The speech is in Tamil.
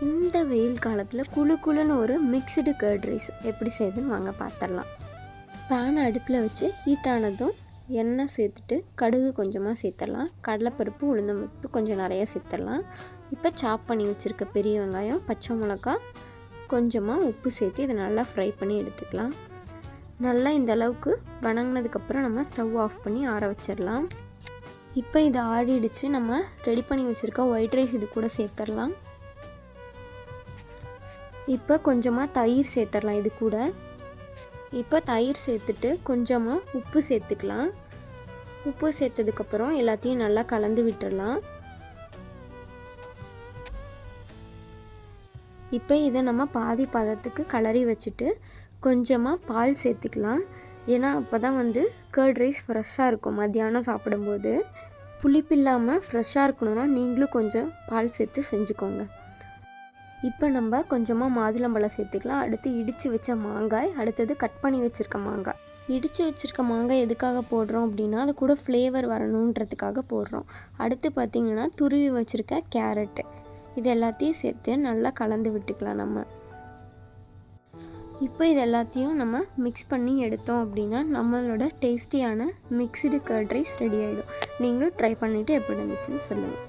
இந்த வெயில் காலத்தில் குளு குளுன்னு ஒரு மிக்ஸ்டு கர்ட் ரைஸ் எப்படி செய்யுதுன்னு வாங்க பார்த்துடலாம். பேன் அடுப்பில் வச்சு ஹீட் ஆனதும் எண்ணெய் சேர்த்துட்டு கடுகு கொஞ்சமாக சேர்த்துடலாம். கடலைப்பருப்பு உளுந்தம்பருப்பு கொஞ்சம் நிறையா சேர்த்துடலாம். இப்போ சாப் பண்ணி வச்சுருக்க பெரிய வெங்காயம், பச்சை மிளகா, கொஞ்சமாக உப்பு சேர்த்து இதை நல்லா ஃப்ரை பண்ணி எடுத்துக்கலாம். நல்லா இந்த அளவுக்கு வணங்கினதுக்கப்புறம் நம்ம ஸ்டவ் ஆஃப் பண்ணி ஆற வச்சிடலாம். இப்போ இதை ஆடிடுச்சு. நம்ம ரெடி பண்ணி வச்சுருக்க ஒயிட் ரைஸ் இது கூட சேர்த்துடலாம். இப்போ கொஞ்சமாக தயிர் சேர்த்துடலாம் இது கூட. இப்போ தயிர் சேர்த்துட்டு கொஞ்சமாக உப்பு சேர்த்துக்கலாம். உப்பு சேர்த்ததுக்கப்புறம் எல்லாத்தையும் நல்லா கலந்து விட்டுடலாம். இப்போ இதை நம்ம பாதி பதத்துக்கு கலரி வச்சுட்டு கொஞ்சமாக பால் சேர்த்துக்கலாம். ஏன்னா அப்போ தான் கர்ட் ரைஸ் ஃப்ரெஷ்ஷாக இருக்கும். மத்தியானம் சாப்பிடும்போது புளிப்பு இல்லாமல் ஃப்ரெஷ்ஷாக இருக்கணும்னா நீங்களும் கொஞ்சம் பால் சேர்த்து செஞ்சுக்கோங்க. இப்போ நம்ம கொஞ்சமாக மாதுளம்பழம் சேர்த்துக்கலாம். அடுத்து இடித்து வச்ச மாங்காய், அடுத்தது கட் பண்ணி வச்சுருக்க மாங்காய். இடித்து வச்சுருக்க மாங்காய் எதுக்காக போடுறோம் அப்படின்னா அது கூட ஃப்ளேவர் வரணுன்றதுக்காக போடுறோம். அடுத்து பார்த்திங்கன்னா துருவி வச்சுருக்க கேரட்டு, இது எல்லாத்தையும் சேர்த்து நல்லா கலந்து விட்டுக்கலாம் நம்ம. இப்போ இது எல்லாத்தையும் நம்ம மிக்ஸ் பண்ணி எடுத்தோம் அப்படின்னா நம்மளோட டேஸ்டியான மிக்ஸ்டு கர்ட் ரைஸ் ரெடி ஆகிடும். நீங்களும் ட்ரை பண்ணிவிட்டு எப்படி இருந்துச்சுன்னு சொல்லுங்கள்.